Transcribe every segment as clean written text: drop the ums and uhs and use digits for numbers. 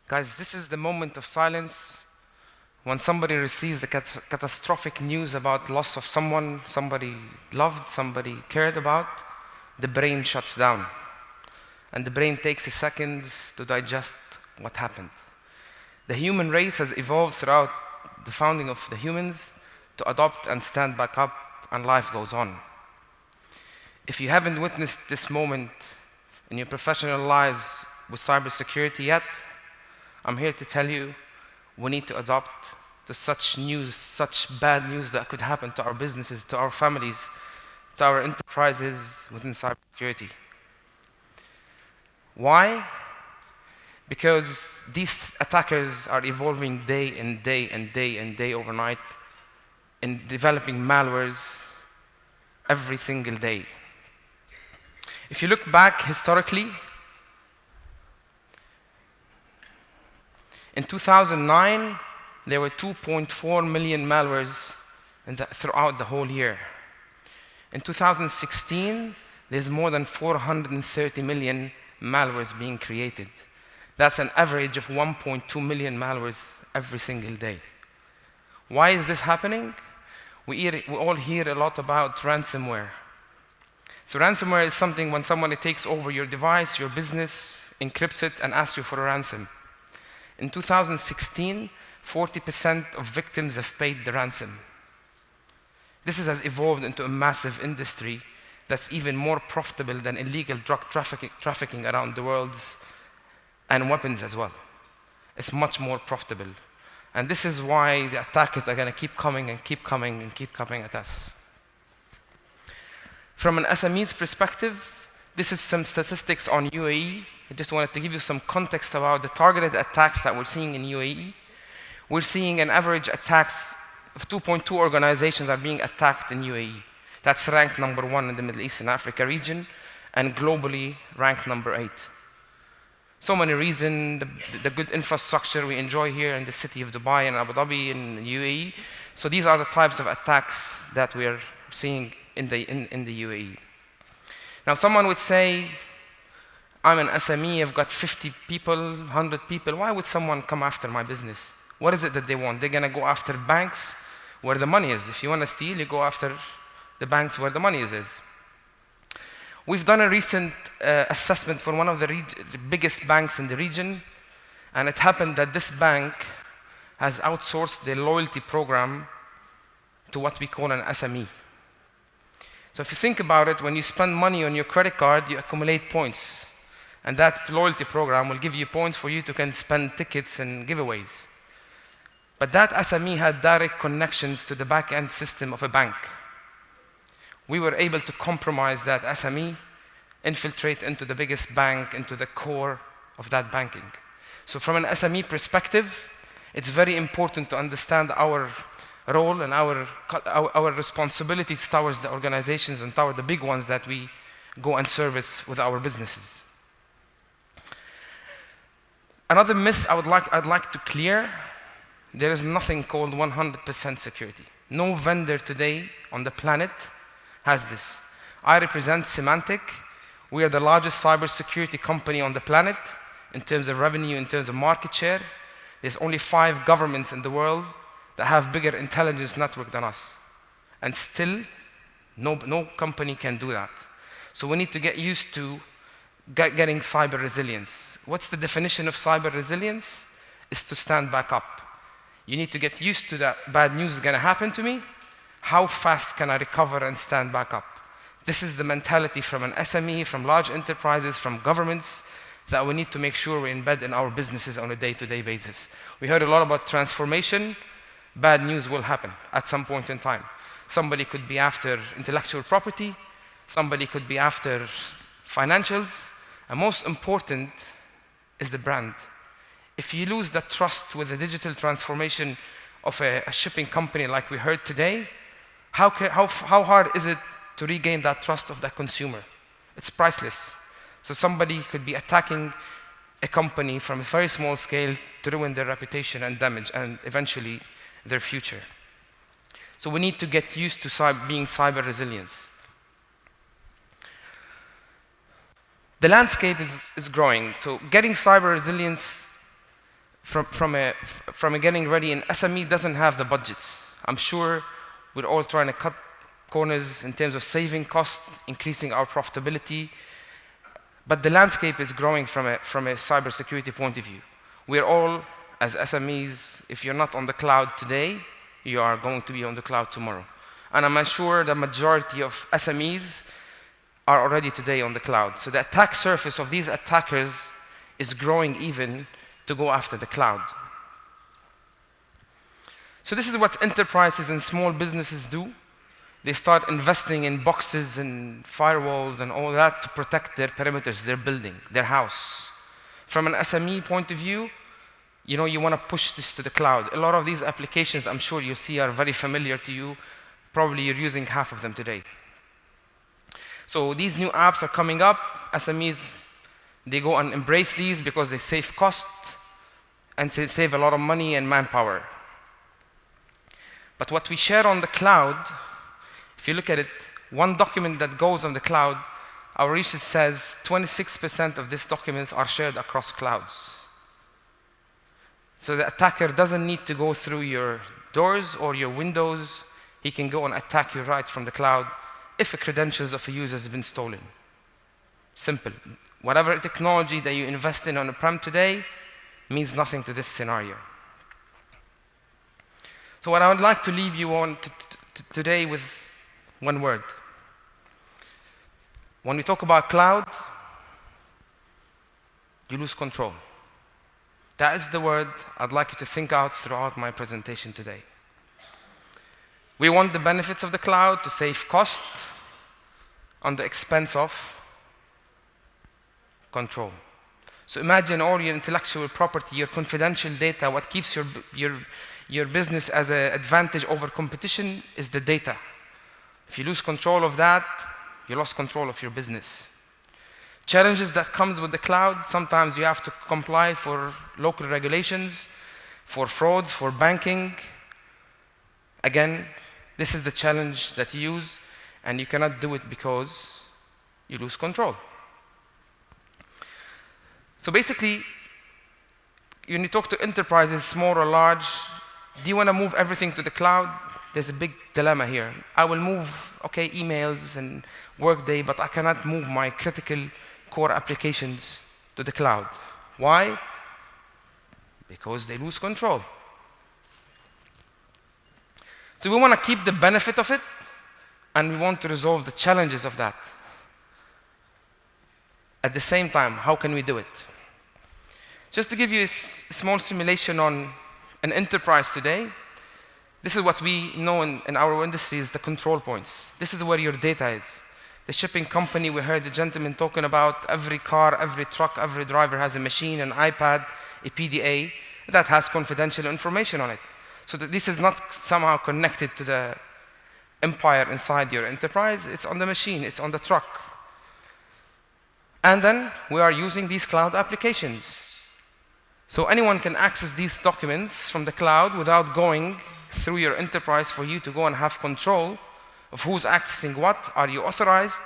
Guys, this is the moment of silence when somebody receives a catastrophic news about loss of someone, somebody loved, somebody cared about. The brain shuts down. And the brain takes a second to digest what happened. The human race has evolved throughout the founding of the humans to adopt and stand back up, and life goes on. If you haven't witnessed this moment in your professional lives with cybersecurity yet, I'm here to tell you we need to adopt to such news, such bad news that could happen to our businesses, to our families, to our enterprises within cybersecurity. Why? Because these attackers are evolving day and day and day and day overnight in developing malwares every single day. If you look back historically, in 2009, there were 2.4 million malwares throughout the whole year. In 2016, there's more than 430 million malwares being created. That's an average of 1.2 million malwares every single day. Why is this happening? We all hear a lot about ransomware. So ransomware is something when somebody takes over your device, your business, encrypts it, and asks you for a ransom. In 2016, 40% of victims have paid the ransom. This has evolved into a massive industry that's even more profitable than illegal drug trafficking around the world, and weapons as well. It's much more profitable. And this is why the attackers are going to keep coming and keep coming and keep coming at us. From an SME's perspective, this is some statistics on UAE. I just wanted to give you some context about the targeted attacks that we're seeing in UAE. We're seeing an average attacks of 2.2 organizations are being attacked in UAE. That's ranked number 1 in the Middle East and Africa region, and globally ranked number 8. So many reasons, the good infrastructure we enjoy here in the city of Dubai and Abu Dhabi and UAE. So these are the types of attacks that we are seeing in the UAE. Now someone would say, I'm an SME, I've got 50 people, 100 people. Why would someone come after my business? What is it that they want? They're going to go after banks where the money is. If you want to steal, you go after the banks where the money is. We've done a recent assessment for one of the biggest banks in the region, and it happened that this bank has outsourced their loyalty program to what we call an SME. So if you think about it, when you spend money on your credit card, you accumulate points. And that loyalty program will give you points for you to can spend tickets and giveaways. But that SME had direct connections to the back-end system of a bank. We were able to compromise that SME, infiltrate into the biggest bank, into the core of that banking. So from an SME perspective, it's very important to understand our role and our responsibilities towards the organizations and toward the big ones that we go and service with our businesses. Another myth I'd like to clear, there is nothing called 100% security. No vendor today on the planet has this. I represent Symantec. We are the largest cybersecurity company on the planet in terms of revenue, in terms of market share. There's only 5 governments in the world that have bigger intelligence network than us. And still, no company can do that. So we need to get used to getting cyber resilience. What's the definition of cyber resilience? Is to stand back up. You need to get used to that bad news is going to happen to me. How fast can I recover and stand back up? This is the mentality from an SME, from large enterprises, from governments, that we need to make sure we embed in our businesses on a day-to-day basis. We heard a lot about transformation. Bad news will happen at some point in time. Somebody could be after intellectual property. Somebody could be after financials. And most important is the brand. If you lose that trust with the digital transformation of a shipping company like we heard today, how hard is it to regain that trust of that consumer? It's priceless. So somebody could be attacking a company from a very small scale to ruin their reputation and damage, and eventually their future. So we need to get used to being cyber resilient. The landscape is growing. So getting cyber resilience from a getting ready, an SME doesn't have the budgets. I'm sure we're all trying to cut corners in terms of saving costs, increasing our profitability, but the landscape is growing from a cybersecurity point of view. We're all, as SMEs, if you're not on the cloud today, you are going to be on the cloud tomorrow. And I'm sure the majority of SMEs are already today on the cloud. So the attack surface of these attackers is growing even to go after the cloud. So this is what enterprises and small businesses do. They start investing in boxes and firewalls and all that to protect their perimeters, their building, their house. From an SME point of view, you want to push this to the cloud. A lot of these applications, I'm sure you see, are very familiar to you. Probably you're using half of them today. So these new apps are coming up. SMEs, they go and embrace these because they save cost and they save a lot of money and manpower. But what we share on the cloud, if you look at it, one document that goes on the cloud, our research says 26% of these documents are shared across clouds. So the attacker doesn't need to go through your doors or your windows. He can go and attack you right from the cloud if the credentials of a user has been stolen. Simple. Whatever technology that you invest in on-prem today means nothing to this scenario. So what I would like to leave you on today with one word. When we talk about cloud, you lose control. That is the word I'd like you to think out throughout my presentation today. We want the benefits of the cloud to save cost on the expense of control. So imagine all your intellectual property, your confidential data, what keeps your business as an advantage over competition is the data. If you lose control of that, you lost control of your business. Challenges that comes with the cloud, sometimes you have to comply for local regulations, for frauds, for banking. Again, this is the challenge that you use, and you cannot do it because you lose control. So basically, when you talk to enterprises, small or large, do you want to move everything to the cloud? There's a big dilemma here. I will move, emails and Workday, but I cannot move my critical core applications to the cloud. Why? Because they lose control. So we want to keep the benefit of it, and we want to resolve the challenges of that. At the same time, how can we do it? Just to give you a small simulation on an enterprise today, this is what we know in our industry is the control points. This is where your data is. The shipping company, we heard the gentleman talking about every car, every truck, every driver has a machine, an iPad, a PDA that has confidential information on it. So that this is not somehow connected to the empire inside your enterprise. It's on the machine, it's on the truck. And then we are using these cloud applications. So anyone can access these documents from the cloud without going through your enterprise for you to go and have control of who's accessing what. Are you authorized?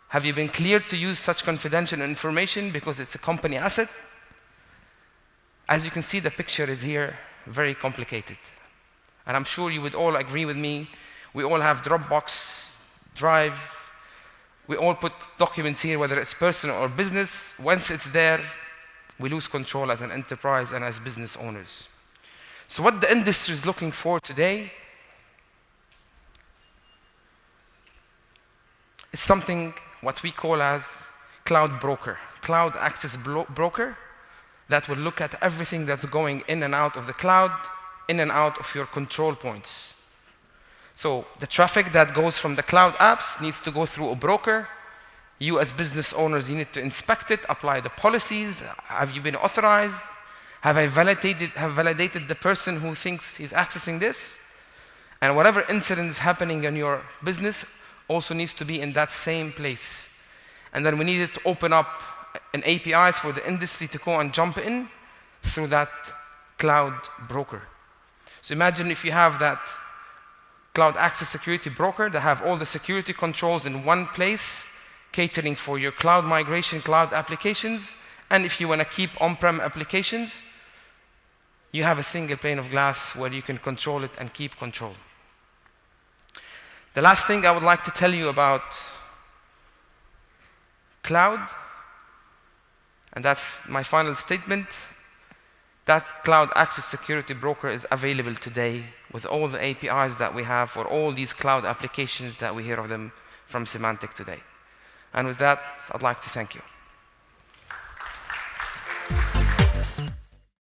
Have you been cleared to use such confidential information because it's a company asset? As you can see, the picture is here, very complicated. And I'm sure you would all agree with me. We all have Dropbox, Drive. We all put documents here, whether it's personal or business. Once it's there, we lose control as an enterprise and as business owners. So what the industry is looking for today is something what we call as cloud broker, cloud access broker that will look at everything that's going in and out of the cloud, in and out of your control points. So the traffic that goes from the cloud apps needs to go through a broker. You as business owners, you need to inspect it, apply the policies. Have you been authorized? Have I validated the person who thinks he's accessing this? And whatever incident is happening in your business also needs to be in that same place. And then we needed to open up an APIs for the industry to go and jump in through that cloud broker. So imagine if you have that cloud access security broker that have all the security controls in one place, catering for your cloud migration, cloud applications, and if you want to keep on-prem applications, you have a single pane of glass where you can control it and keep control. The last thing I would like to tell you about cloud, and that's my final statement, that cloud access security broker is available today with all the APIs that we have for all these cloud applications that we hear of them from Symantec today. And with that, I'd like to thank you.